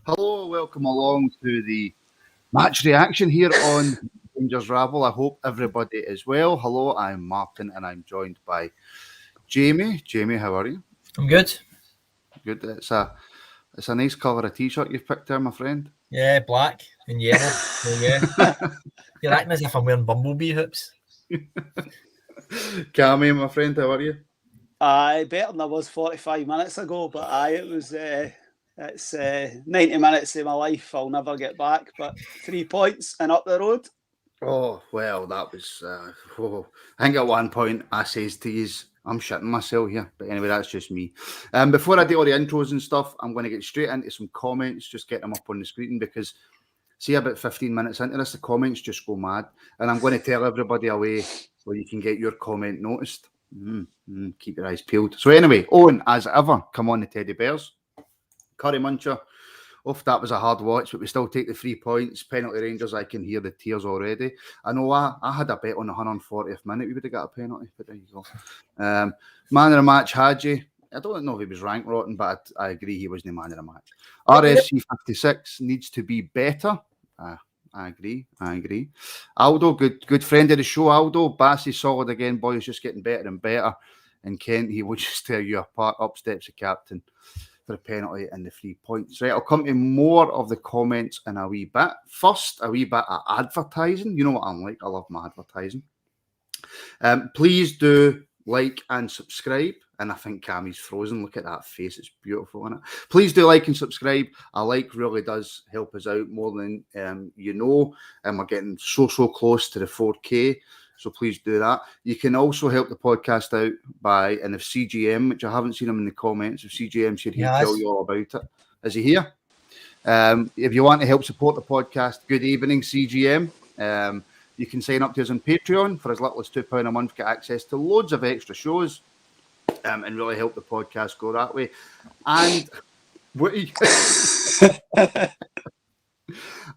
Hello, welcome along to the match reaction here on Rangers Rabble. I hope everybody is well. Hello, I'm Martin and I'm joined by Jamie. Jamie, how are you? I'm good. Good. It's a nice colour of t-shirt you've picked there, my friend. Yeah, black and yellow. So yeah. You're acting as if I'm wearing Bumblebee hoops. Cammy, my friend, how are you? Aye, better than I was 45 minutes ago, but it was it's 90 minutes of my life I'll never get back, but 3 points and up the road. Oh, well, that was I think at one point I says to you, I'm shitting myself here, but anyway, that's just me. Before I do all the intros and stuff, I'm going to get straight into some comments, just get them up on the screen, because see, about 15 minutes into this, the comments just go mad, and I'm going to tell everybody away where you can get your comment noticed. Keep your eyes peeled. So anyway, Owen, as ever, come on the Teddy Bears. Curry Muncher, that was a hard watch, but we still take the 3 points. Penalty Rangers, I can hear the tears already. I know I had a bet on the 140th minute we would have got a penalty, but there you go. Man of the match, Hadji. I don't know if he was rank rotten, but I agree he wasn't the man of the match. RSC 56 needs to be better. I agree. Aldo, good friend of the show, Aldo. Bassey solid again, boys, just getting better and better. And Kent, he will just tear you apart. Up steps the captain for a penalty and the 3 points. Right, I'll come to more of the comments in a wee bit. First, a wee bit of advertising. You know what I'm like. I love my advertising. Please do like and subscribe. And I think Cammy's frozen. Look at that face. It's beautiful, isn't it? Please do like and subscribe. A like really does help us out more than you know. And we're getting so close to the 4K. So please do that. You can also help the podcast out by, and if CGM, which I haven't seen him in the comments, if CGM should tell you all about it. Is he here? If you want to help support the podcast, good evening, CGM. You can sign up to us on Patreon for as little as £2 a month, get access to loads of extra shows, and really help the podcast go that way. And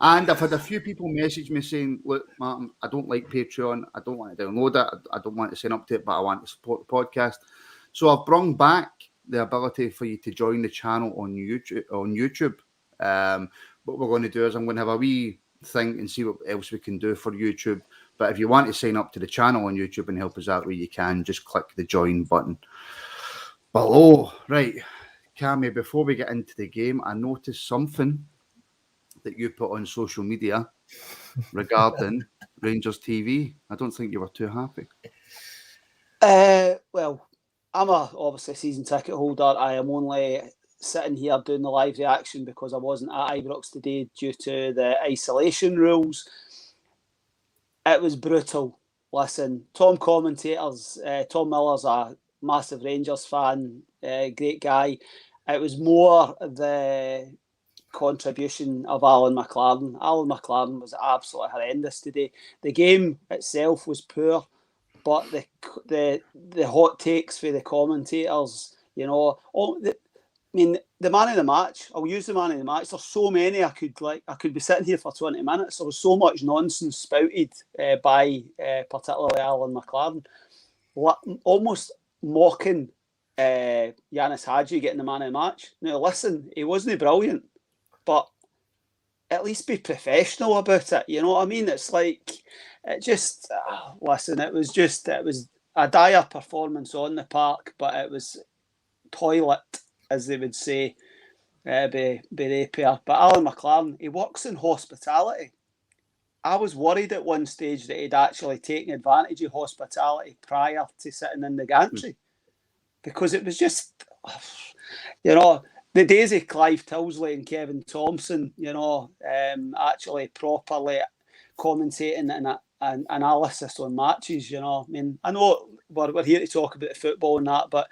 and I've had a few people message me saying, look, Martin, I don't like Patreon. I don't want to download it. I don't want to sign up to it, but I want to support the podcast. So I've brought back the ability for you to join the channel on YouTube. What we're going to do is I'm going to have a wee thing and see what else we can do for YouTube. But if you want to sign up to the channel on YouTube and help us out where you can, just click the join button below. Right, Cammy, before we get into the game, I noticed something that you put on social media regarding Rangers TV. I don't think you were too happy. Well, I'm obviously season ticket holder. I am only sitting here doing the live reaction because I wasn't at Ibrox today due to the isolation rules. It was brutal. Listen, Tom Miller's a massive Rangers fan, great guy. It was more the contribution of Alan McLaren. Alan McLaren was absolutely horrendous today. The game itself was poor, but the hot takes for the commentators, you know, the man of the match. I'll use the man of the match. There's so many I could be sitting here for 20 minutes. There was so much nonsense spouted by particularly Alan McLaren, almost mocking Yanis Hadji getting the man of the match. Now listen, he wasn't brilliant, but at least be professional about it. You know what I mean? It's like, it just, listen, it was a dire performance on the park, but it was toilet, as they would say, by Rapier. But Alan McLaren, he works in hospitality. I was worried at one stage that he'd actually taken advantage of hospitality prior to sitting in the gantry. Because it was just, you know, the days of Clive Tilsley and Kevin Thompson, you know, actually properly commentating and analysis on matches, you know. I mean, I know we're here to talk about football and that, but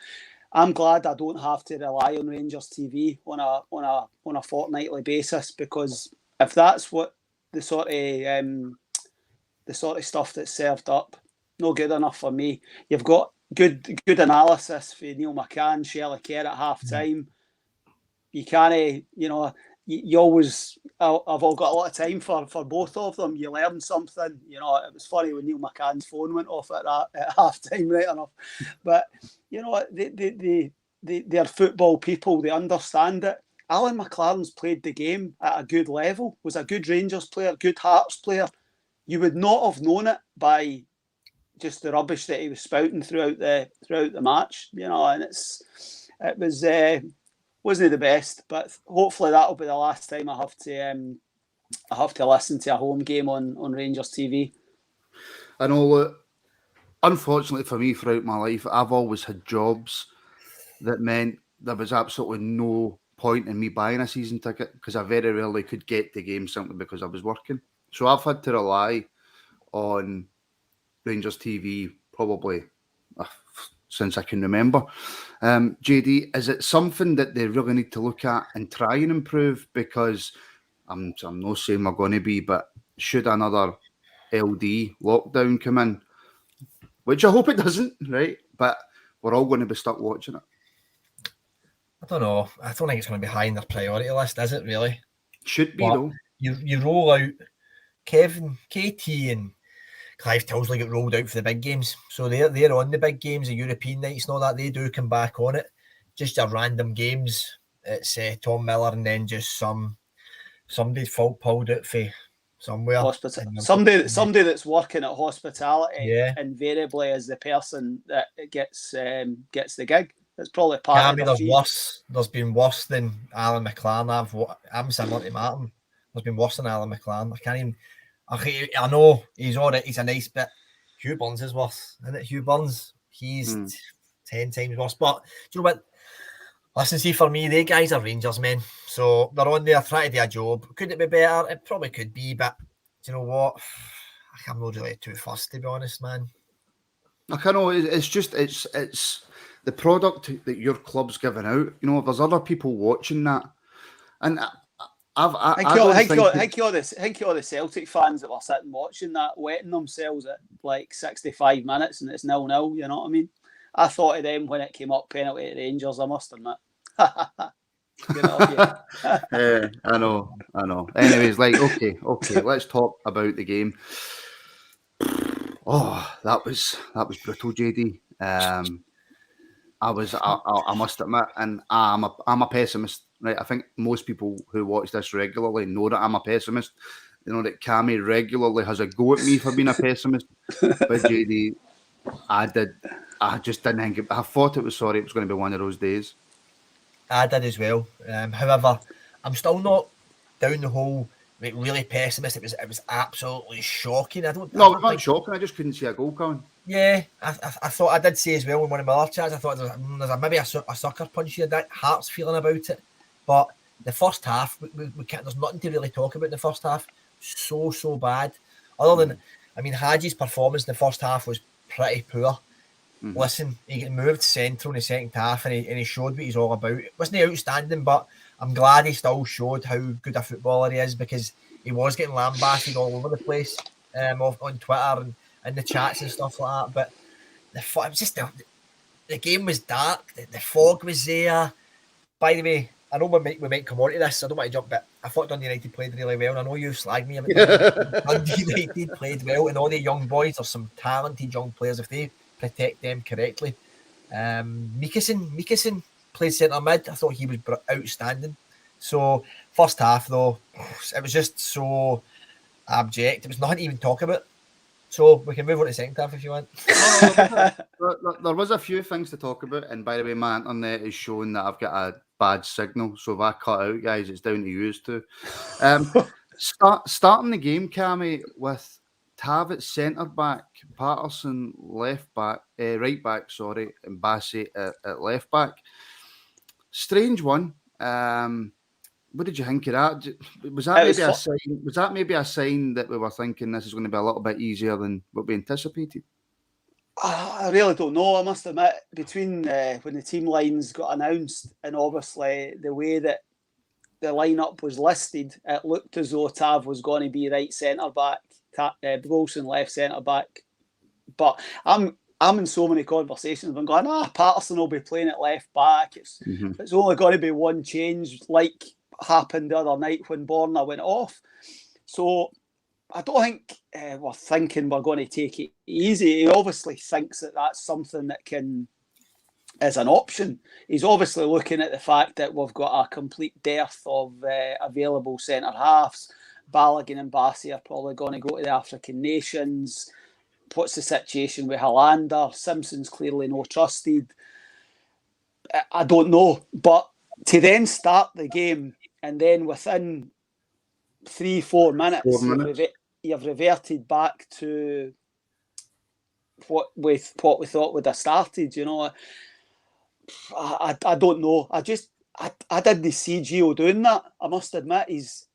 I'm glad I don't have to rely on Rangers TV on a fortnightly basis, because if that's what the sort of stuff that's served up, no good enough for me. You've got good analysis for Neil McCann, Shelley Kerr at half time. You can't, you know, you always, I've all got a lot of time for both of them. You learn something, you know. It was funny when Neil McCann's phone went off at half time, right enough. But, you know, they're football people, they understand it. Alan McLaren's played the game at a good level, was a good Rangers player, good Hearts player. You would not have known it by just the rubbish that he was spouting throughout the match, you know. And it wasn't the best, but hopefully that'll be the last time I have to listen to a home game on Rangers TV. I know. Unfortunately for me, throughout my life, I've always had jobs that meant there was absolutely no point in me buying a season ticket because I very rarely could get the game simply because I was working. So I've had to rely on Rangers TV probably since I can remember. JD, is it something that they really need to look at and try and improve? Because I'm not saying we're going to be, but should another LD lockdown come in, which I hope it doesn't, right? But we're all going to be stuck watching it. I don't know. I don't think it's going to be high in their priority list, is it really? Should be, but though. You roll out Kevin, KT and Clive Tilsley get rolled out for the big games. So they're on the big games, the European nights and all that. They do come back on it. Just your random games. It's Tom Miller and then just somebody pulled it for somewhere. Somebody that's working at hospitality invariably is the person that gets the gig. That's probably part of the worse. There's been worse than Alan McLaren. I'm similar to Martin. There's been worse than Alan McLaren. I can't even. I know he's all right. He's a nice bit. Hugh Burns is worse, isn't it? Hugh Burns. He's 10 times worse. But do you know what? Listen, see, for me, they guys are Rangers men. So they're on there trying to do a job. Could it be better? It probably could be, but do you know what? I'm not really too fussed, to be honest, man. I know it's just it's the product that your club's giving out. You know, there's other people watching that, and I think all the Celtic fans that were sitting watching that, wetting themselves at like 65 minutes, and it's 0-0. You know what I mean? I thought of them when it came up penalty at Rangers. I must admit. You know, yeah, I know. Anyways, okay, let's talk about the game. Oh, that was brutal, JD. I must admit, and I'm a pessimist, right? I think most people who watch this regularly know that I'm a pessimist. You know that Cammy regularly has a go at me for being a pessimist. But JD, I just didn't think it. I thought it was going to be one of those days. I did as well. However, I'm still not down the whole really pessimistic. It was absolutely shocking. Not shocking. I just couldn't see a goal coming. Yeah, I thought I did say as well in one of my other chats. I thought there's maybe a sucker punch here. That Hearts feeling about it, but the first half we can't. There's nothing to really talk about in the first half. So bad. Other than Hadji's performance in the first half was pretty poor. Mm-hmm. Listen, he moved central in the second half and he showed what he's all about. It wasn't outstanding, but I'm glad he still showed how good a footballer he is because he was getting lambasted all over the place on Twitter and in the chats and stuff like that. But it was just the game was dark. The fog was there. By the way, I know we might come on to this, so I don't want to jump, but I thought Dundee United played really well. And I know you slagged me. Dundee United played well, and all the young boys are some talented young players if they protect them correctly. Mikkelsen played centre mid. I thought he was outstanding. So first half though, it was just so abject. It was nothing to even talk about. So we can move on to the second half if you want. There was a few things to talk about, and by the way, my internet is showing that I've got a bad signal. So if I cut out, guys, it's down to you too. Starting the game, Cammy, with Tav at centre back, Patterson right back, and Bassett at left back. Strange one. What did you think of that? Was that maybe a sign that we were thinking this is going to be a little bit easier than what we anticipated? I really don't know. I must admit, between when the team lines got announced and obviously the way that the lineup was listed, it looked as though Tav was going to be right centre back, Wilson left centre back. But I'm in so many conversations. I'm going, Patterson will be playing at left back. It's only going to be one change, like happened the other night when Borna went off. So I don't think we're thinking we're going to take it easy. He obviously thinks that that's something that can as an option. He's obviously looking at the fact that we've got a complete dearth of available centre halves. Balogun and Bassey are probably going to go to the African nations. What's the situation with Hollander? Simpson's clearly no trusted. I don't know. But to then start the game and then within 3-4 minutes, you've reverted back to what we thought would have started, you know. I don't know. I didn't see Gio doing that. I must admit, he's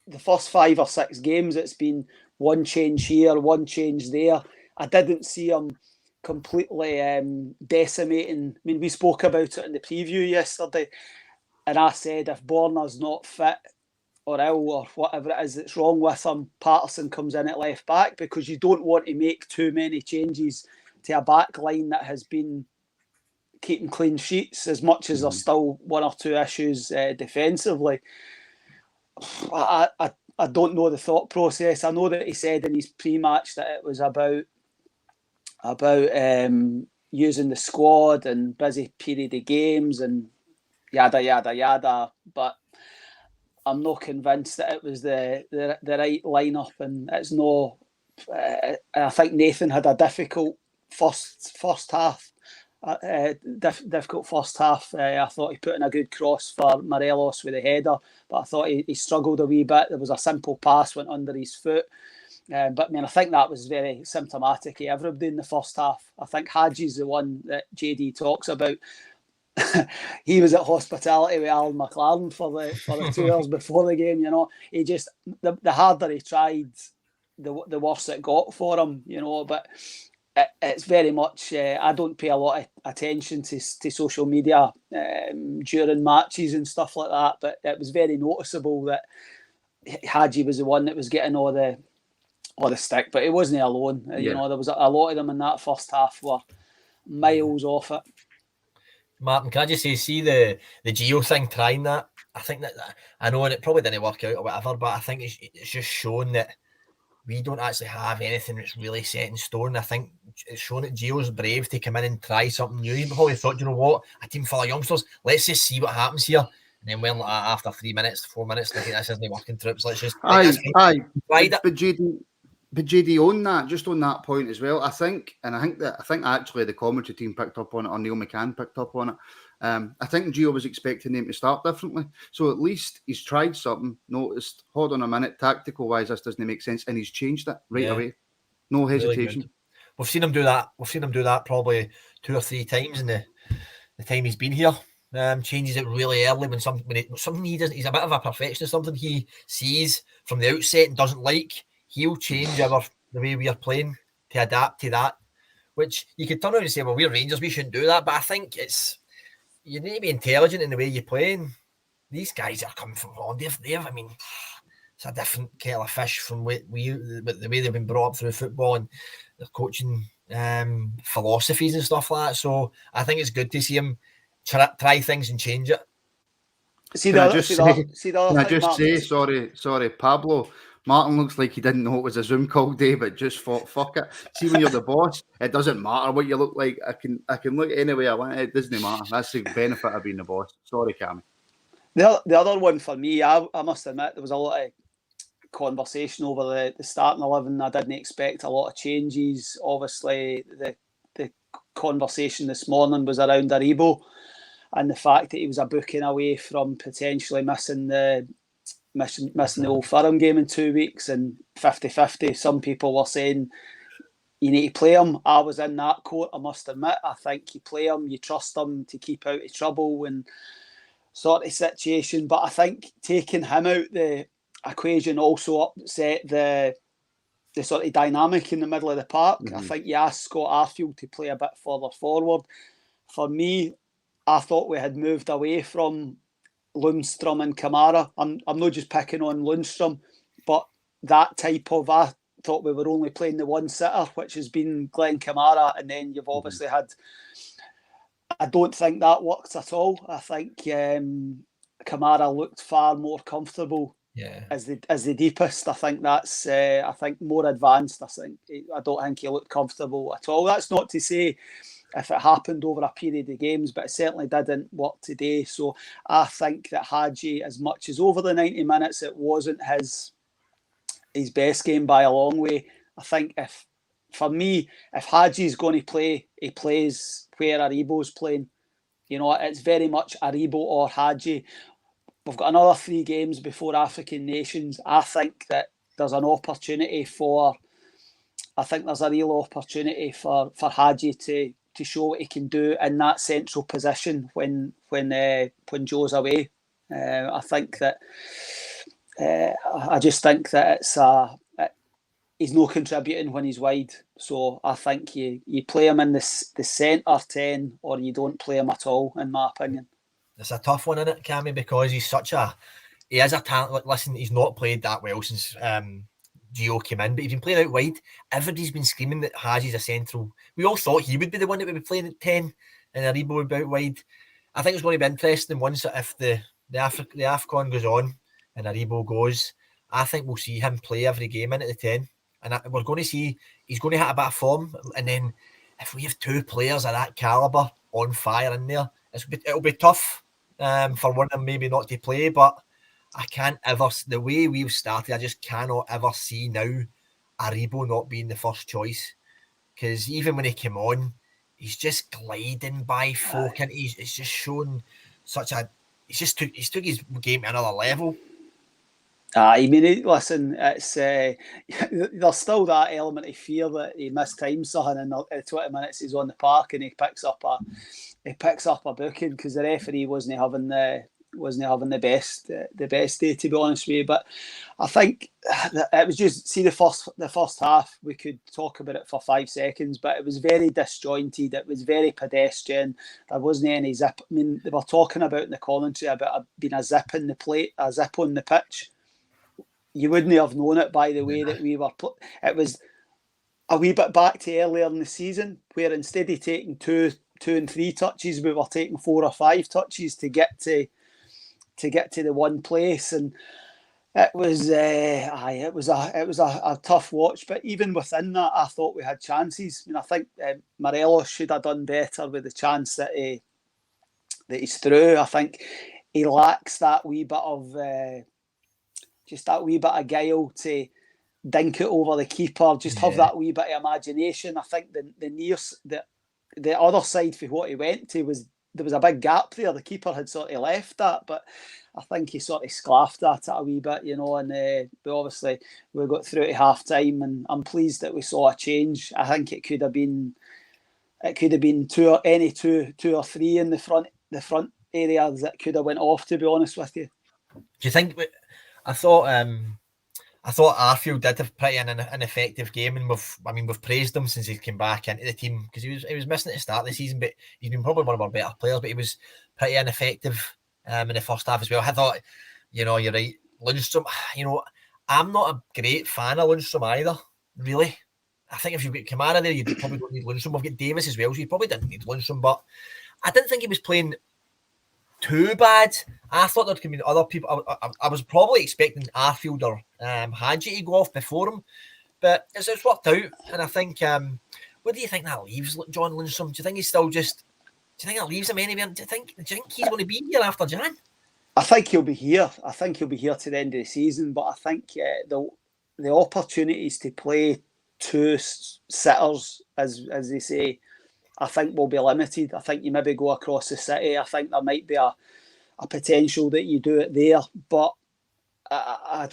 the first 5 or 6 games, it's been one change here, one change there. I didn't see him completely decimating. I mean, we spoke about it in the preview yesterday, and I said if Borna's not fit or ill or whatever it is that's wrong with him, Patterson comes in at left back, because you don't want to make too many changes to a back line that has been keeping clean sheets, as much as there's still 1 or 2 issues defensively. I don't know the thought process. I know that he said in his pre-match that it was about using the squad and busy period of games and yada yada yada, but I'm not convinced that it was the right lineup, and it's no. I think Nathan had a difficult first half. Difficult first half. I thought he put in a good cross for Morelos with a header, but I thought he struggled a wee bit. There was a simple pass went under his foot. But I mean, I think that was very symptomatic of everybody in the first half. I think Hadji's the one that JD talks about. He was at hospitality with Alan McLaren for the 2 hours before the game. You know, he just the harder he tried, the worse it got for him. You know, but it's very much. I don't pay a lot of attention to social media during matches and stuff like that. But it was very noticeable that Hadji was the one that was getting all the stick, but he wasn't alone. Yeah. You know, there was a lot of them in that first half were miles off it. Martin, can I just say, see the Gio thing, trying that? I think that I know it probably didn't work out or whatever, but I think it's just shown that we don't actually have anything that's really set in stone. I think it's shown that Gio's brave to come in and try something new. He probably thought, you know what, a team full of youngsters, let's just see what happens here. And then when after 3 minutes, 4 minutes, like, this isn't working troops. Let's just But JD, on that point as well, I think actually the commentary team picked up on it, or Neil McCann picked up on it. I think Gio was expecting him to start differently. So at least he's tried something, noticed, hold on a minute, tactical wise, this doesn't make sense, and he's changed it right away. No hesitation. Really, we've seen him do that. We've seen him do that probably 2 or 3 times in the time he's been here. Changes it really early when something he doesn't. He's a bit of a perfectionist. Something he sees from the outset and doesn't like, he'll change the way we are playing to adapt to that. Which you could turn around and say, well, we're Rangers, we shouldn't do that. But I think you need to be intelligent in the way you're playing. These guys are coming from Holland. I mean, it's a different kettle of fish from the way they've been brought up through football and their coaching philosophies and stuff like that. So I think it's good to see him try things and change it. Sorry, Pablo. Martin looks like he didn't know it was a Zoom call day, but just thought, fuck it. See, when you're the boss, it doesn't matter what you look like. I can look any way I want. It doesn't matter. That's the benefit of being the boss. Sorry, Cammy. The other one for me, I must admit, there was a lot of conversation over the starting 11. I didn't expect a lot of changes. Obviously, the conversation this morning was around Aribo and the fact that he was a booking away from potentially missing the Old Firm game in 2 weeks, and 50-50. Some people were saying you need to play him. I was in that court, I must admit. I think you play him, you trust him to keep out of trouble and sort of situation. But I think taking him out the equation also upset the sort of dynamic in the middle of the park. Mm-hmm. I think you asked Scott Arfield to play a bit further forward. For me, I thought we had moved away from Lundstrom and Kamara. I'm not just picking on Lundstrom, but that type of, I thought we were only playing the one sitter, which has been Glenn Kamara, and then you've obviously had, I don't think that worked at all. I think Kamara looked far more comfortable as the deepest. I think that's more advanced. I don't think he looked comfortable at all. That's not to say if it happened over a period of games, but it certainly didn't work today. So I think that Hagi, as much as over the 90 minutes, it wasn't his best game by a long way. I think if Hagi's going to play, he plays where Aribo's playing. You know, it's very much Aribo or Hagi. We've got another 3 games before African Nations. I think that there's an opportunity for. I think there's a real opportunity for Hagi to show what he can do in that central position when Joe's away. I think that I just think that he's not contributing when he's wide. So I think you play him in the centre 10 or you don't play him at all, in my opinion. It's a tough one, isn't it, Cammy? Because he is a talent. Listen, he's not played that well since Gio came in, but he's been playing out wide. Everybody's been screaming that Hagi's a central. We all thought he would be the one that would be playing at 10 and Aribo would be out wide. I think it's going to be interesting once if the AFCON goes on and Aribo goes. I think we'll see him play every game in at the 10. And we're going to see he's going to hit a bit of form. And then if we have 2 players of that calibre on fire in there, it'll be tough for one of them maybe not to play, but I can't ever, the way we've started, I just cannot ever see now Aribo not being the first choice. Because even when he came on, he's just gliding by folk and he's just shown he's took his game to another level. I mean, listen, it's there's still that element of fear that he missed time something in the 20 minutes he's on the park and he picks up a booking because the referee wasn't having the best day, to be honest with you. But I think it was just the first half. We could talk about it for 5 seconds, but it was very disjointed. It was very pedestrian. There wasn't any zip. I mean, they were talking about in the commentary about being a zip on the pitch. You wouldn't have known it by the way that we were. It was a wee bit back to earlier in the season, where instead of taking 2 and 3 touches, we were taking 4 or 5 touches to get to the one place, and it was a tough watch. But even within that, I thought we had chances. I mean, I think Morelos should have done better with the chance that he's through. I think he lacks that wee bit of. Just that wee bit of guile to dink it over the keeper, just have that wee bit of imagination. I think the other side for what he went to there was a big gap there. The keeper had sort of left that, but I think he sort of sclaffed that a wee bit, and obviously we got through to half time and I'm pleased that we saw a change. I think it could have been 2 or 3 in the front area that could have went off, to be honest with you. Do you think? I thought Arfield did have pretty an effective game, and we've praised him since he came back into the team because he was missing at the start of the season, but he's been probably one of our better players. But he was pretty ineffective in the first half as well. I thought, you're right, Lundstrom. I'm not a great fan of Lundstrom either. Really, I think if you've got Kamara there, you probably don't need Lundstrom. We've got Davis as well, so you probably didn't need Lundstrom. But I didn't think he was playing too bad. I thought there could be other people. I was probably expecting Arfield or Hagi to go off before him, but it's worked out. And I think, what do you think that leaves John Lundstrom? Do you think he's still just? Do you think that leaves him anywhere? Do you think he's going to be here after Jan? I think he'll be here. I think he'll be here to the end of the season. But I think the opportunities to play 2 sitters, as they say, I think will be limited. I think you maybe go across the city. I think there might be a potential that you do it there, but I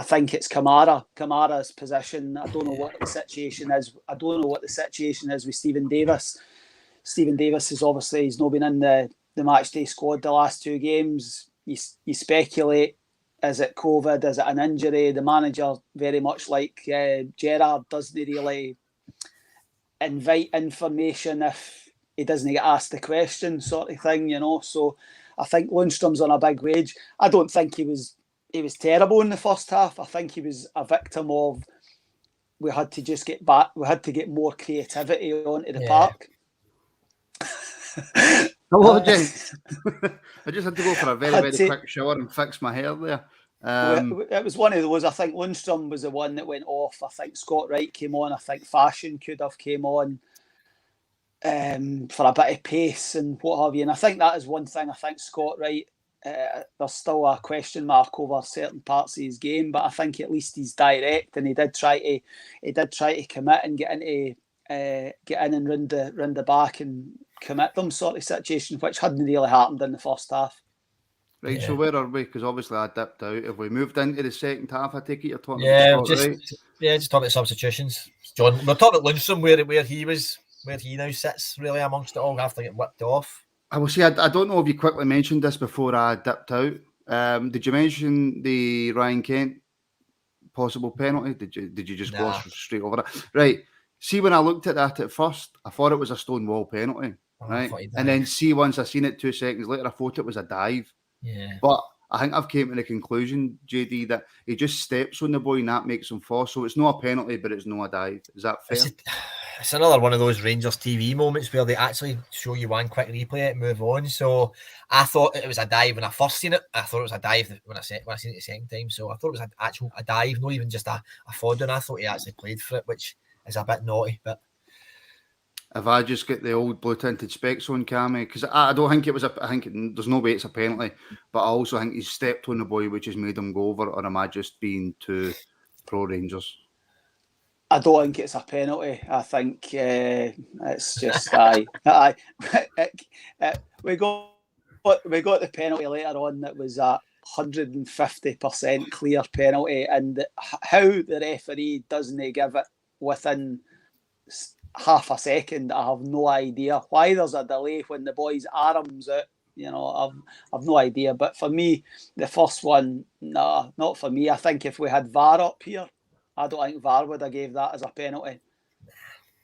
think it's Kamara's position. I don't know what the situation is. I don't know what the situation is with Stephen Davis. Stephen Davis is obviously he's not been in the matchday squad the last 2 games. You speculate, is it COVID? Is it an injury? The manager, very much like Gerrard, doesn't really invite information if he doesn't get asked the question, sort of thing, So I think Lundstrom's on a big wage. I don't think he was terrible in the first half. I think he was a victim of we had to just get back. We had to get more creativity onto the park. Hello, gents. I just had to go for a very quick shower and fix my hair there. It was one of those. I think Lundstrom was the one that went off. I think Scott Wright came on. I think Fashion could have came on. for a bit of pace and what have you. And I think that is one thing. I think Scott Wright, there's still a question mark over certain parts of his game, but I think at least he's direct, and he did try to commit and get in and round the back and commit them sort of situation, which hadn't really happened in the first half. Right, so where are we? Because obviously I dipped out. Have we moved into the second half? I take it you're talking about Scott Wright? Just talking about substitutions. John, we're talking about Lundstrom, where he now sits really amongst it all after getting whipped off. I will say, I don't know if you quickly mentioned this before I dipped out. Did you mention the Ryan Kent possible penalty? Did you just gloss straight over it? Right. See, when I looked at that at first, I thought it was a stone wall penalty. Right. And then once I seen it 2 seconds later, I thought it was a dive. Yeah. But I think I've came to the conclusion, JD, that he just steps on the boy and that makes him fall. So it's not a penalty, but it's not a dive. Is that fair? It's another one of those Rangers TV moments where they actually show you one quick replay and move on. So I thought it was a dive when I first seen it. I thought it was a dive when I seen it the second time. So I thought it was a dive, not even just a fod. And I thought he actually played for it, which is a bit naughty. But if I just get the old blue tinted specs on, Cammy, because I don't think it was I think there's no way it's a penalty, but I also think he's stepped on the boy, which has made him go over. Or am I just being too pro Rangers? I don't think it's a penalty. I think it's just we got the penalty later on that was a 150% clear penalty, and how the referee doesn't give it within half a second, I have no idea. Why there's a delay when the boy's arm's out, I've no idea. But for me, the first one, not for me. I think if we had VAR up here, I don't think VAR would have gave that as a penalty.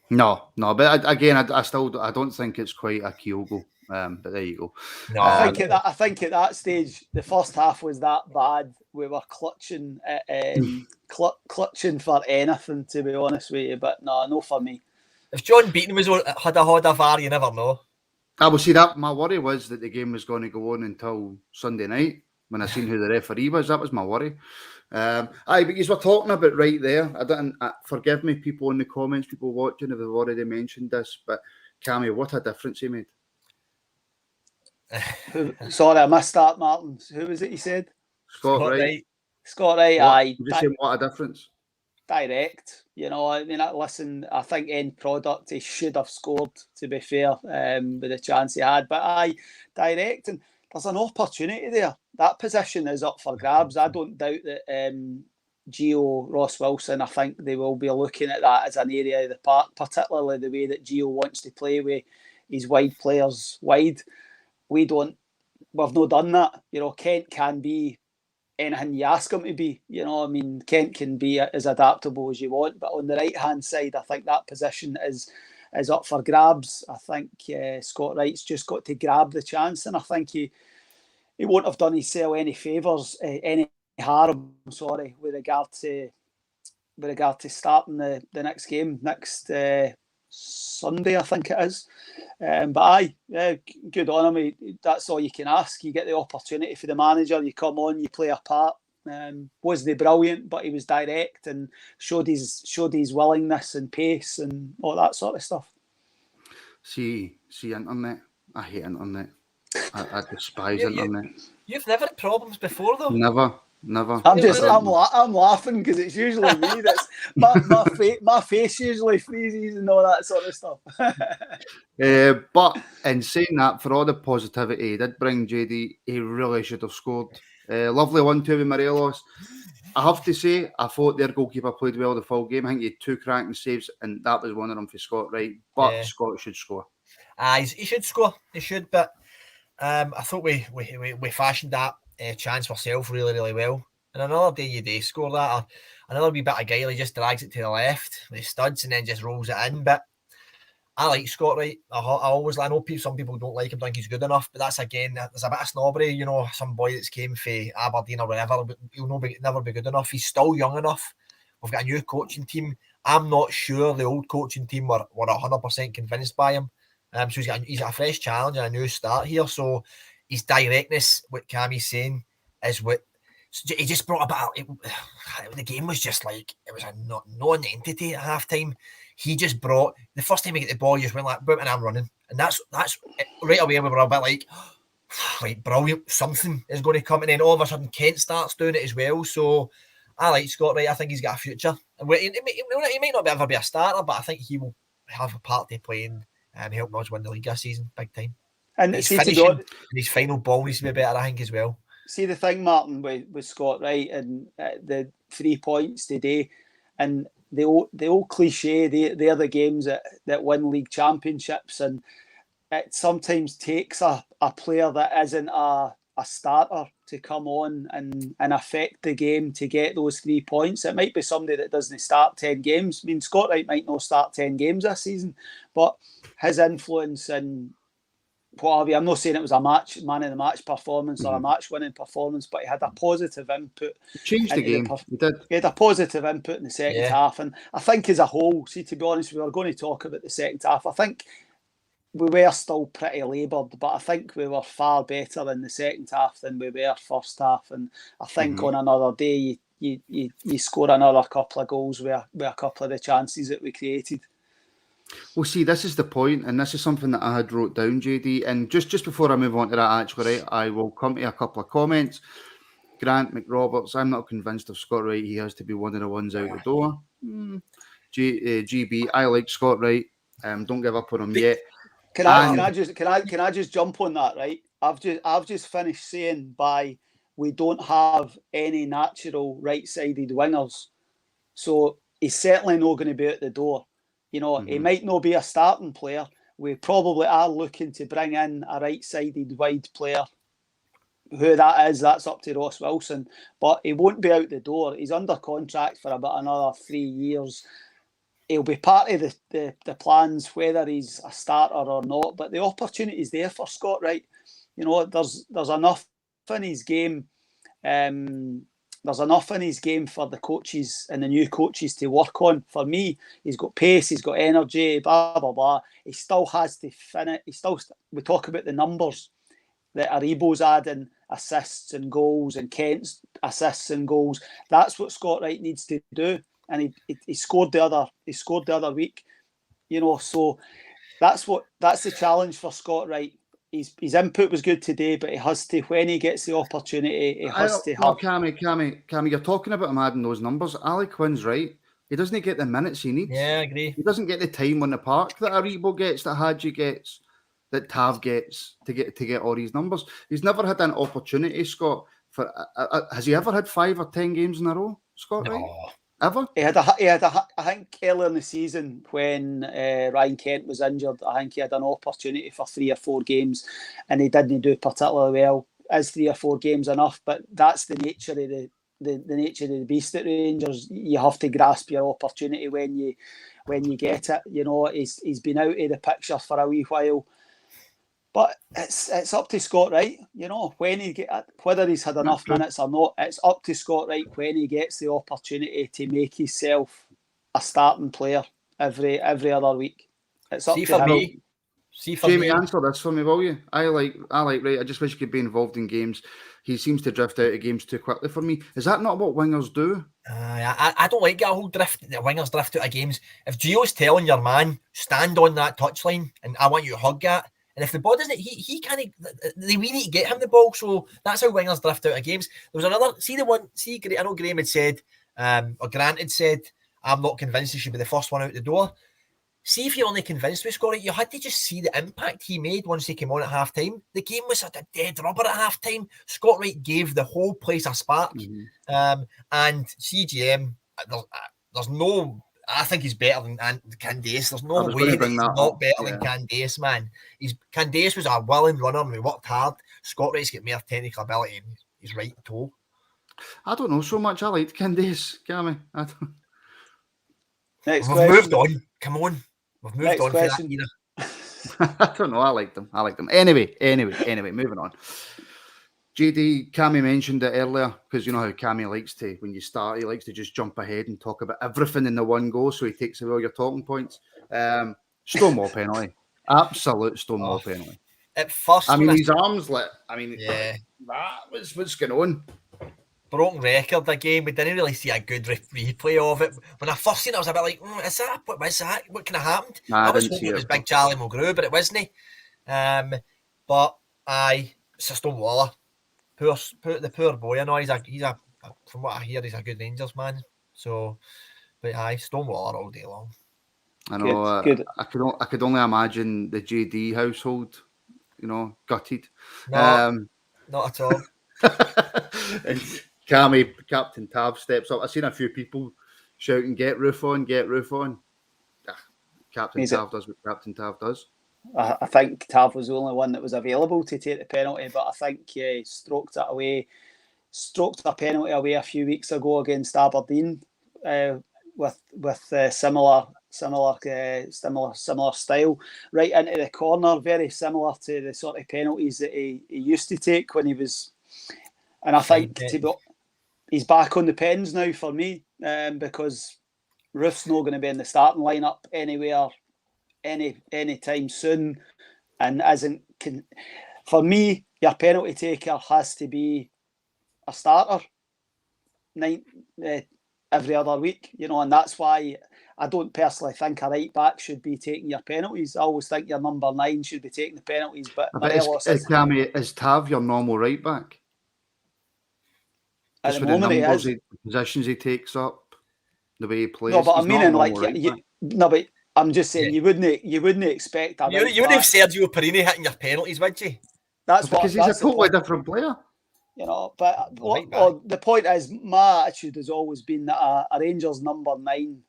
No, but again, I still don't think it's quite a Kyogo. But there you go. No, I think at that stage, the first half was that bad. We were clutching for anything, to be honest with you. But no for me. If John Beaton had a VAR, you never know. I will see that. My worry was that the game was going to go on until Sunday night when I seen who the referee was. That was my worry. But you were talking about right there. Forgive me, people in the comments, people watching, if they've already mentioned this, but Cammy, what a difference he made. Sorry, I missed that, Martin. Who was it you said? Scott Wright. Scott Wright, aye. Just saying, what a difference. Direct, listen, I think end product he should have scored, to be fair, with the chance he had. But aye, direct, and there's an opportunity there. That position is up for grabs. I don't doubt that Gio, Ross Wilson, I think they will be looking at that as an area of the park, particularly the way that Gio wants to play with his wide players wide. We've not done that. Kent can be anything you ask him to be. Kent can be as adaptable as you want, but on the right hand side, I think that position is up for grabs. I think Scott Wright's just got to grab the chance, and I think he won't have done himself any favours, any harm. Sorry, with regard to starting the next game next Sunday, I think it is. But good on him. That's all you can ask. You get the opportunity for the manager. You come on, you play a part. Wasn't he brilliant? But he was direct and showed his willingness and pace and all that sort of stuff. See internet. I hate internet. I despise internet. You've never had problems before, though. Never. I'm laughing because it's usually me that's my face usually freezes and all that sort of stuff. But in saying that, for all the positivity he did bring, JD, he really should have scored. Lovely 1-2 with Morelos. I have to say, I thought their goalkeeper played well the full game. I think he had 2 cracking saves, and that was one of them for Scott Wright. But Scott should score. He should score. He should, but I thought we fashioned that chance ourselves really, really well. And another day score that, or another wee bit of guile, he just drags it to the left with studs and then just rolls it in. But I like Scott Wright. I know some people don't like him, think he's good enough, but that's again, there's a bit of snobbery, some boy that's came from Aberdeen or wherever, but he'll never be good enough. He's still young enough. We've got a new coaching team. I'm not sure the old coaching team were 100% convinced by him. So he's got a fresh challenge and a new start here. So his directness, what Cammy's saying, is what he just brought about the game was just like it was a non-entity at half time. He just brought the first time he get the ball, he just went like boom, and I'm running, and that's right away we were a bit like, right, brilliant, something is going to come, and then all of a sudden Kent starts doing it as well. So I like Scott Wright. I think he's got a future. He might not ever be a starter, but I think he will have a part to play in helping us win the league this season, big time. And his finishing and his final ball needs to be better, I think, as well. See the thing, Martin, with Scott Wright and the 3 points today, and the old cliche, they're the games that win league championships, and it sometimes takes a player that isn't a starter to come on and affect the game to get those 3 points. It might be somebody that doesn't start 10 games. I mean, Scott Wright might not start 10 games this season, but his influence and what have you, I'm not saying it was a man of the match performance or a match winning performance, but he had a positive input. He changed the game. He did. He had a positive input in the second half. And I think as a whole, see, to be honest, we were going to talk about the second half. I think we were still pretty laboured, but I think we were far better in the second half than we were first half. And I think on another day, you score another couple of goals with a couple of the chances that we created. Well, see, this is the point, and this is something that I had wrote down, JD. And just before I move on to that, actually, right, I will come to a couple of comments. Grant McRoberts, I'm not convinced of Scott Wright. He has to be one of the ones out the door. GB, I like Scott Wright. Don't give up on him yet. Can I just jump on that, right? I've just finished saying we don't have any natural right-sided wingers, so he's certainly not going to be out the door. You know, he might not be a starting player. We probably are looking to bring in a right-sided wide player. Who that is, that's up to Ross Wilson. But he won't be out the door. He's under contract for about another 3 years. He'll be part of the plans, whether he's a starter or not. But the opportunity is there for Scott Wright. You know, there's enough in his game. There's enough in his game for the coaches and the new coaches to work on. For me, he's got pace, he's got energy, blah, blah, blah. He still has to finish. We talk about the numbers that Aribo's adding, assists and goals, and Kent's assists and goals. That's what Scott Wright needs to do. And he scored the other week. You know, so that's the challenge for Scott Wright. His input was good today, but he has to, when he gets the opportunity, he has to have... Cammy, you're talking about him adding those numbers. Ali Quinn's right. He doesn't get the minutes he needs. Yeah, I agree. He doesn't get the time on the park that Aribo gets, that Hadji gets, that Tav gets to get all these numbers. He's never had an opportunity, Scott. Has he ever had 5 or 10 games in a row, Scott? No. Right? Ever? He had I think earlier in the season when Ryan Kent was injured, I think he had an opportunity for 3 or 4 games, and he didn't do particularly well. Is 3 or 4 games enough? But that's the nature of the nature of the beast at Rangers. You have to grasp your opportunity when you get it. You know, he's been out of the picture for a wee while. But it's up to Scott Wright, you know, whether he's had enough minutes or not. It's up to Scott Wright when he gets the opportunity to make himself a starting player every other week. It's up to him. Jamie, answer this for me, will you? I like Wright. I just wish he could be involved in games. He seems to drift out of games too quickly for me. Is that not what wingers do? I don't like that whole drift. The wingers drift out of games. If Gio's telling your man, stand on that touchline, and I want you to hug that. And if the ball doesn't, he can't. We need to get him the ball. So that's how wingers drift out of games. There was another. I know Graham had said, or Grant had said, I'm not convinced he should be the first one out the door. See if you're only convinced with Scott, you had to just see the impact he made once he came on at half time. The game was at a dead rubber at half time. Scott Wright gave the whole place a spark. And CGM, there's no. I think he's better than Candace. There's no way that he's not better than Candace, man. Candace was a willing runner and we worked hard. Scott Wright's got more technical ability and he's right toe. I don't know so much. I liked Candace, Cammy. We've moved on. Come on. We've moved Next on question. for that I don't know. I liked them. Anyway, moving on. JD, Cammy mentioned it earlier because you know how Cammy likes to, when you start, he likes to just jump ahead and talk about everything in the one go, so he takes away all your talking points. Stonewall penalty. Absolute Stonewall penalty. At first, his arms lit. That was what's going on. broken record again. We didn't really see a good replay of it. When I first seen it, I was a bit like, is that? What was that? What kind of happened? Nah, I was didn't hoping see it was it. Big Charlie Mulgrew, but it wasn't. But aye, it's a Stonewaller. The poor boy. I know he's a from what I hear, he's a good Rangers man. So, but aye, Stonewaller all day long. I know. Good. I could only imagine the JD household, gutted. No, not at all. And Captain Tav steps up. I've seen a few people shouting, "Get Roof on, get Roof on." Captain Tav does what Captain Tav does. I think Tav was the only one that was available to take the penalty, but I think he stroked a penalty away a few weeks ago against Aberdeen with similar style, right into the corner, very similar to the sort of penalties that he used to take when he was. And I think he's back on the pens now for me, because Roof's not going to be in the starting lineup anywhere anytime soon, and for me, your penalty taker has to be a starter every other week, and that's why I don't personally think a right back should be taking your penalties. I always think your number 9 should be taking the penalties, but is Tav your normal right back? At the moment, he is. The positions he takes up, the way he plays. No, but I'm meaning but I'm just saying you wouldn't expect that. You would have Sergio Perini hitting your penalties, would you? Because he's a totally different player. But the point is, my attitude has always been that a Rangers number 9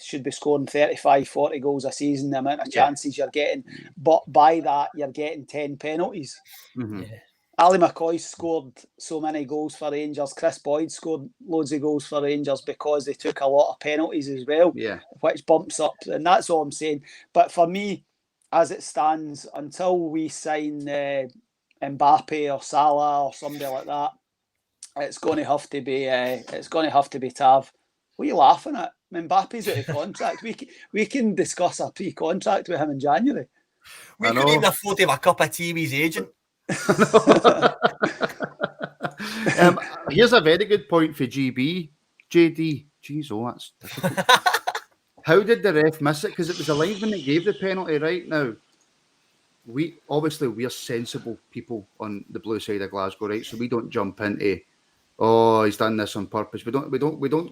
should be scoring 35, 40 goals a season, the amount of chances you're getting. But by that, you're getting 10 penalties. Mm-hmm. Yeah. Ali McCoy scored so many goals for Rangers. Chris Boyd scored loads of goals for Rangers because they took a lot of penalties as well, which bumps up. And that's all I'm saying. But for me, as it stands, until we sign Mbappe or Salah or somebody like that, it's going to have to be Tav. What are you laughing at? Mbappe's out of contract. We can discuss a pre-contract with him in January. We couldn't even afford to have a cup of tea with his agent. Here's a very good point for JD. Jeez, that's difficult. How did the ref miss it? Because it was the linesman that gave the penalty. Right now, we're sensible people on the blue side of Glasgow, right? So we don't jump into, he's done this on purpose. We don't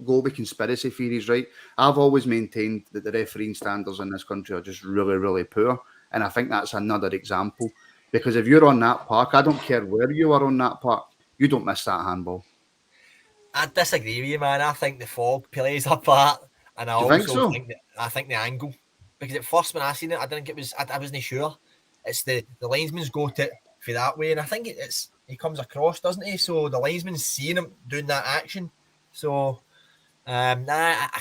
go with conspiracy theories, right? I've always maintained that the refereeing standards in this country are just really, really poor, and I think that's another example. Because if you're on that park, I don't care where you are on that park, you don't miss that handball. I disagree with you, man. I think the fog plays a part, and I think the angle. Because at first when I seen it, I wasn't sure. It's the linesman's got it for that way, and I think he comes across, doesn't he? So the linesman's seeing him doing that action. So I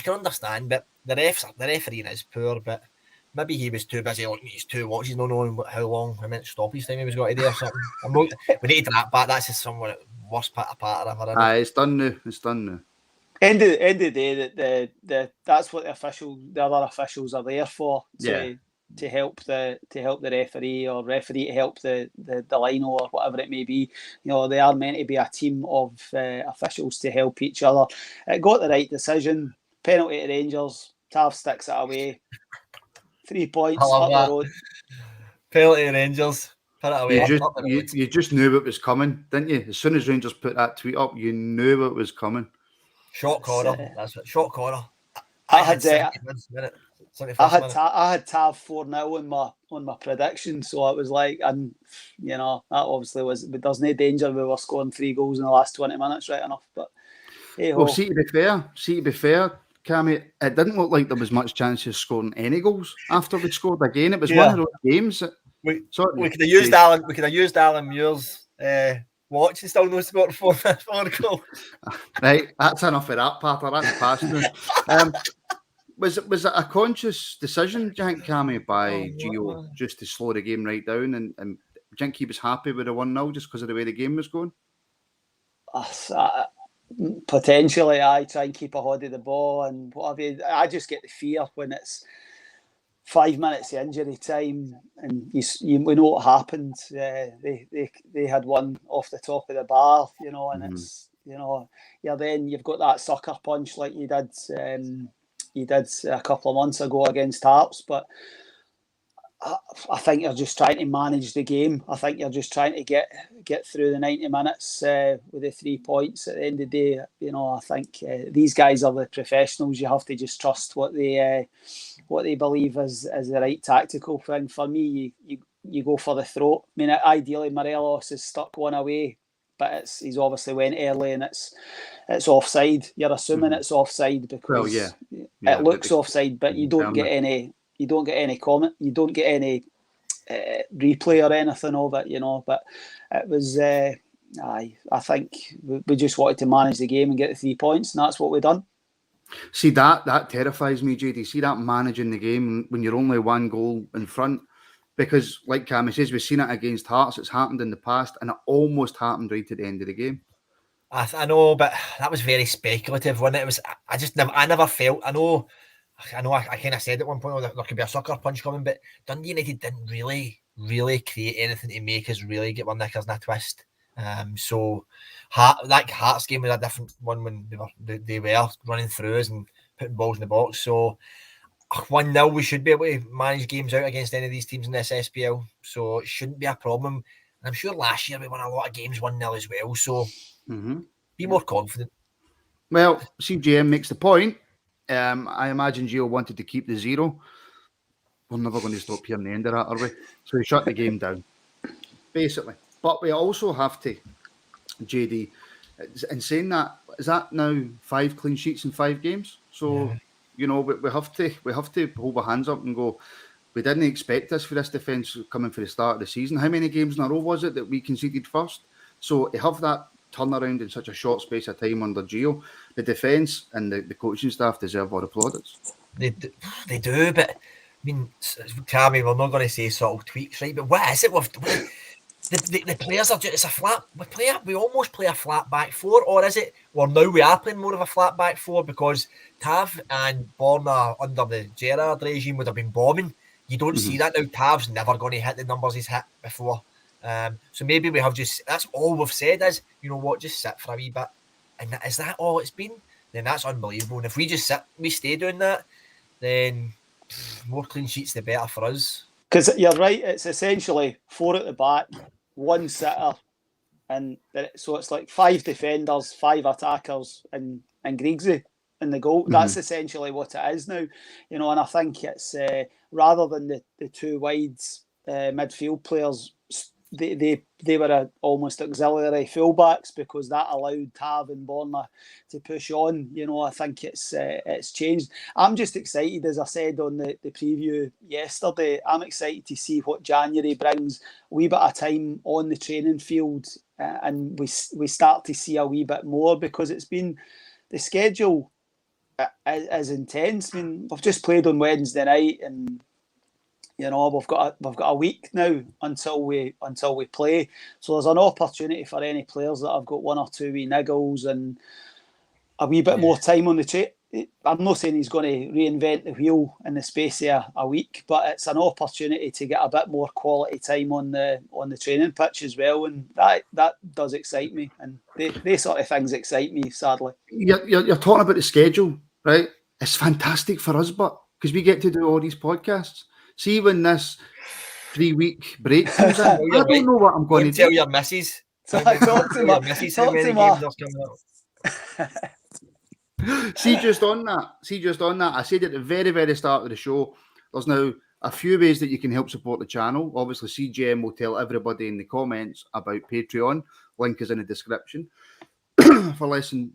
can understand, but the refereeing is poor, but. Maybe he was too busy looking at his 2 watches, not knowing how long stoppage time he was going to do or something. We need to wrap back. That's just some worst part ever. It's done now. End of the day, that's what the other officials are there for. To help the referee, or referee to help the lino, or whatever it may be. They are meant to be a team of officials to help each other. It got the right decision. Penalty to Rangers. Tav sticks it away. 3 points up the road. Penalty Rangers. Put it away. You just knew it was coming, didn't you? As soon as Rangers put that tweet up, you knew it was coming. Shot corner. That's it. Shot corner. I had Tav 4-0 on my prediction, so it was like, and that obviously but there's no danger we were scoring 3 goals in the last 20 minutes, right enough. But see to be fair, Cammy, it didn't look like there was much chance of scoring any goals after we scored again. It was one of those games that we could have used Alan. We could have used Alan Muir's watch and still no scored 4 goals. Right, that's enough of that part. That's past now. Was it a conscious decision, do you think, Cammy, by Gio just to slow the game right down, and do you think he was happy with the 1-0 just because of the way the game was going? Potentially, I try and keep a hold of the ball and whatever. I just get the fear when it's 5 minutes of injury time, and we know what happened. They had one off the top of the bar, and you've got that sucker punch like you did a couple of months ago against Hearts, but I think you're just trying to manage the game. I think you're just trying to get through the 90 minutes with the 3 points. At the end of the day, I think these guys are the professionals. You have to just trust what they believe is the right tactical thing. For me, you go for the throat. I mean, ideally, Morelos is stuck one away, but he's obviously went early and it's offside. You're assuming it's offside because it looks offside, but you don't get any. You don't get any comment. You don't get any replay or anything of it, But it was, I think we just wanted to manage the game and get the 3 points, and that's what we've done. See, that terrifies me, JD. See that managing the game when you're only one goal in front. Because, like Cammy says, we've seen it against Hearts. It's happened in the past, and it almost happened right at the end of the game. I know, but that was very speculative, wasn't it? It was. I never felt. I know. I kind of said at one point there could be a sucker punch coming, but Dundee United didn't really create anything to make us really get our knickers in a twist. So that Hearts game was a different one when they were running through us and putting balls in the box. So 1-0, we should be able to manage games out against any of these teams in this SPL. So it shouldn't be a problem. And I'm sure last year we won a lot of games 1-0 as well. So be more confident. Well, CGM makes the point. I imagine Gio wanted to keep the 0. We're never going to stop hearing the end of that, are we? So he shut the game down, basically. But we also have to, JD, in saying that, is that now 5 clean sheets in 5 games? So, we have to hold our hands up and go, we didn't expect this for this defence coming for the start of the season. How many games in a row was it that we conceded first? So to have that turnaround in such a short space of time under Gio, the defence and the coaching staff deserve all the plaudits. They do, but I mean, Cammy, we're not going to say subtle tweaks, right? But what is it with the players are just, it's a flat. We almost play a flat back 4, or is it? Well, now we are playing more of a flat back 4 because Tav and Borna under the Gerrard regime would have been bombing. You don't see that now. Tav's never going to hit the numbers he's hit before. So maybe we have that's all we've said is, just sit for a wee bit. And is that all it's been? Then that's unbelievable. And if we just sit, we stay doing that, then more clean sheets, the better for us. Because you're right, it's essentially 4 at the back, 1 sitter, and so it's like 5 defenders, 5 attackers, and Griggsy in the goal. That's essentially what it is now, and I think it's rather than the 2 wides midfield players. They were almost auxiliary fullbacks because that allowed Tav and Borna to push on. I think it's changed. I'm just excited, as I said on the preview yesterday. I'm excited to see what January brings. A wee bit of time on the training field, and we start to see a wee bit more because it's been the schedule is intense. I mean, we've just played on Wednesday night and. We've got a week now until we play. So there's an opportunity for any players that have got 1 or 2 wee niggles and a wee bit more time on the train. I'm not saying he's going to reinvent the wheel in the space of a week, but it's an opportunity to get a bit more quality time on the training pitch as well, and that does excite me. And they sort of things excite me. Sadly, you're talking about the schedule, right? It's fantastic for us, but because we get to do all these podcasts. See, when this 3-week break comes in, I don't know what I'm going to do. Tell your missus. Talk to missus how many games are coming up. See, just on that, I said at the very, very start of the show, there's now a few ways that you can help support the channel. Obviously, CGM will tell everybody in the comments about Patreon. Link is in the description. For less than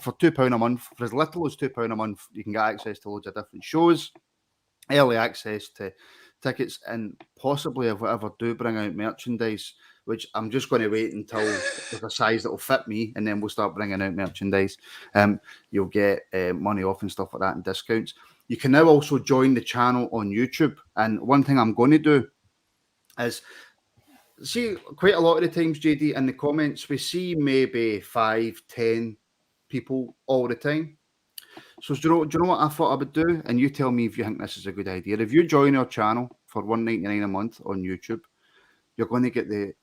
for £2 a month, for as little as £2 a month, you can get access to loads of different shows. Early access to tickets, and possibly if we ever do bring out merchandise, which I'm just going to wait until there's a size that will fit me, and then we'll start bringing out merchandise. You'll get money off and stuff like that and discounts. You can now also join the channel on YouTube, and one thing I'm going to do is see quite a lot of the times, JD, in the comments we see maybe 5-10 people all the time. So do you know what I thought I would do? And you tell me if you think this is a good idea. If you join our channel for $1.99 a month on YouTube, you're going to get the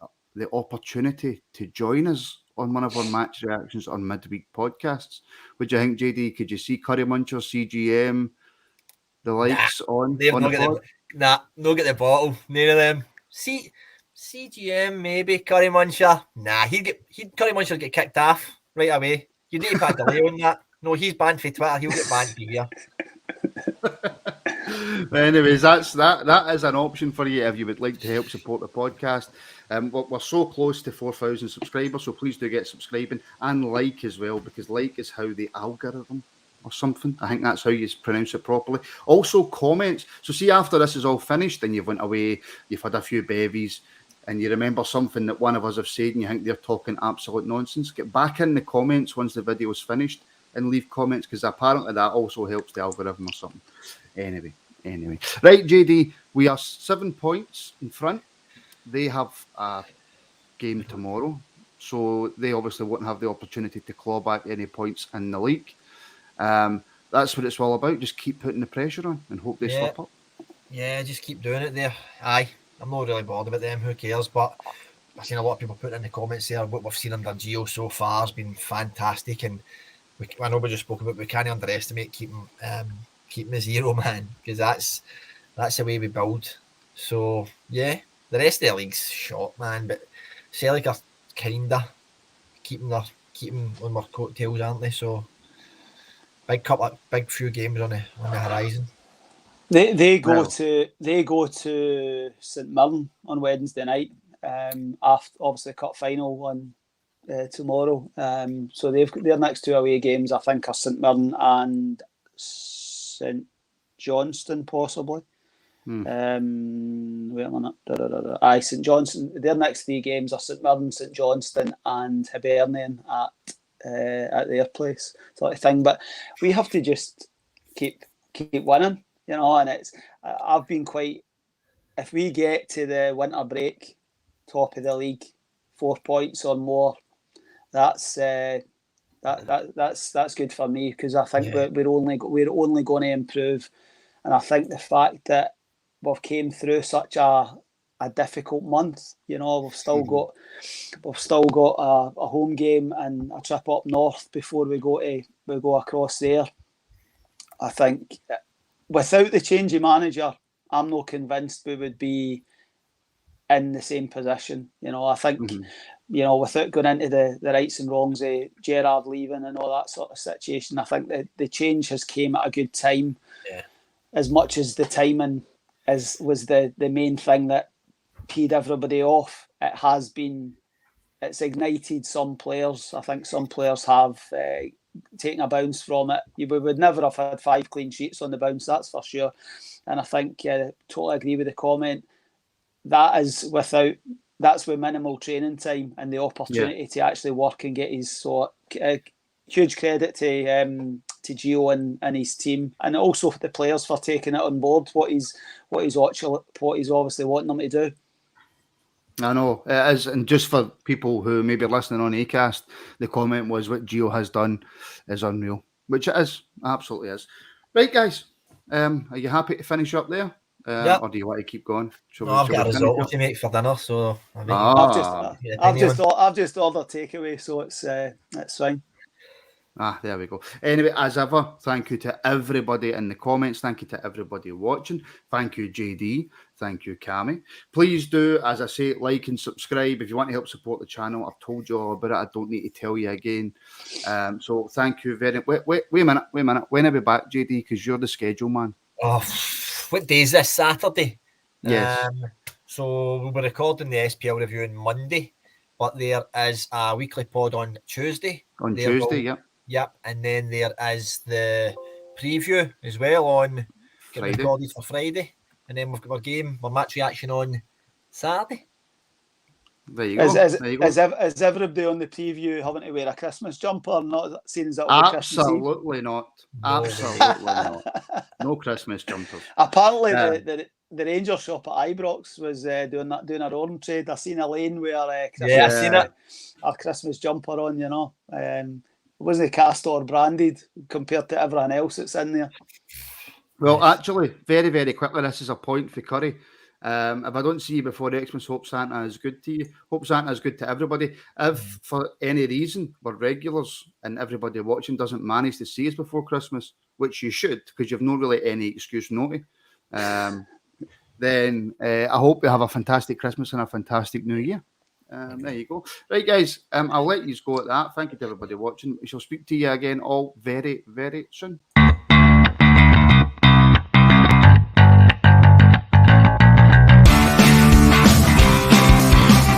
opportunity to join us on one of our match reactions on midweek podcasts. What do you think, JD? Could you see Curry Muncher, CGM, the likes on They've the not pod? no get the bottle. None of them. CGM maybe Curry Muncher. Nah, Curry Muncher get kicked off right away. You need to put a delay on that. No, he's banned for Twitter. He'll get banned for here. Anyways, that is an option for you if you would like to help support the podcast. We're so close to 4,000 subscribers, so please do get subscribing and like as well, because like is how the algorithm or something. I think that's how you pronounce it properly. Also, comments. So see, after this is all finished and you've went away, you've had a few bevies, and you remember something that one of us have said and you think they're talking absolute nonsense, get back in the comments once the video is finished and leave comments, because apparently that also helps the algorithm or something. Anyway. Right, JD, we are 7 points in front. They have a game tomorrow, so they obviously won't have the opportunity to claw back any points in the league. That's what it's all about. Just keep putting the pressure on and hope they slip up. Yeah, just keep doing it there. Aye, I'm not really bothered about them. Who cares? But I've seen a lot of people put in the comments there what we've seen under Gio so far has been fantastic, and I know we just spoke about we can't underestimate keeping the zero, man, because that's the way we build. So yeah, the rest of the league's shot, man, but Celtic are kinda keeping on their coattails, aren't they? So big few games on the horizon. They go to St Mirren on Wednesday night. After obviously the cup final on tomorrow. So their next two away games, I think, are St Mirren and St Johnstone, possibly. Wait a minute. St Johnstone. Their next three games are St Mirren, St Johnstone, and Hibernian at their place, sort of thing. But we have to just keep winning, you know. And I've been quite. If we get to the winter break, top of the league, 4 points or more, that's good for me, because I think we're only going to improve. And I think the fact that we've came through such a difficult month, you know, we've still got a home game and a trip up north before we go across there. I think without the change of manager, I'm not convinced we would be in the same position. You know, I think, you know, without going into the rights and wrongs of Gerrard leaving and all that sort of situation, I think that the change has came at a good time. Yeah. As much as the timing was the main thing that peed everybody off, it's ignited some players. I think some players have taken a bounce from it. We would never have had 5 clean sheets on the bounce, that's for sure. And I think, totally agree with the comment. That's with minimal training time and the opportunity to actually work and get his. So huge credit to Gio and his team, and also for the players for taking it on board. What he's obviously wanting them to do. I know it is, and just for people who may be listening on Acast, the comment was what Gio has done is unreal, which it is, absolutely is. Right, guys, are you happy to finish up there? Or do you want to keep going? I've got a result to make for dinner, so I've just ordered takeaway, so it's fine. There we go. Anyway, as ever, thank you to everybody in the comments. Thank you to everybody watching. Thank you, JD. Thank you, Cammy. Please do, as I say, like and subscribe if you want to help support the channel. I've told you all about it. I don't need to tell you again. So thank you very much. Wait a minute. When are we back, JD? Because you're the schedule man. Oh, what day is this? Saturday? Yes. So we'll be recording the SPL review on Monday, but there is a weekly pod on Tuesday. Yep, and then there is the preview as well on getting recorded for Friday, and then we've got our match reaction on Saturday. There you go. Is everybody on the preview having to wear a Christmas jumper? Not seeing as Absolutely not. Absolutely not. No Christmas jumpers. Apparently, the Ranger shop at Ibrox was doing our own trade. I seen a lane where I seen it. Our Christmas jumper on, you know. It wasn't Castor branded compared to everyone else that's in there. Well, actually, very, very quickly, this is a point for Curry. If I don't see you before Xmas, hope Santa is good to you. Hope Santa is good to everybody. If for any reason we're regulars and everybody watching doesn't manage to see us before Christmas, which you should, because you've not really any excuse not to, then I hope you have a fantastic Christmas and a fantastic New Year. There you go. Right, guys, I'll let you go at that. Thank you to everybody watching. We shall speak to you again all very, very soon.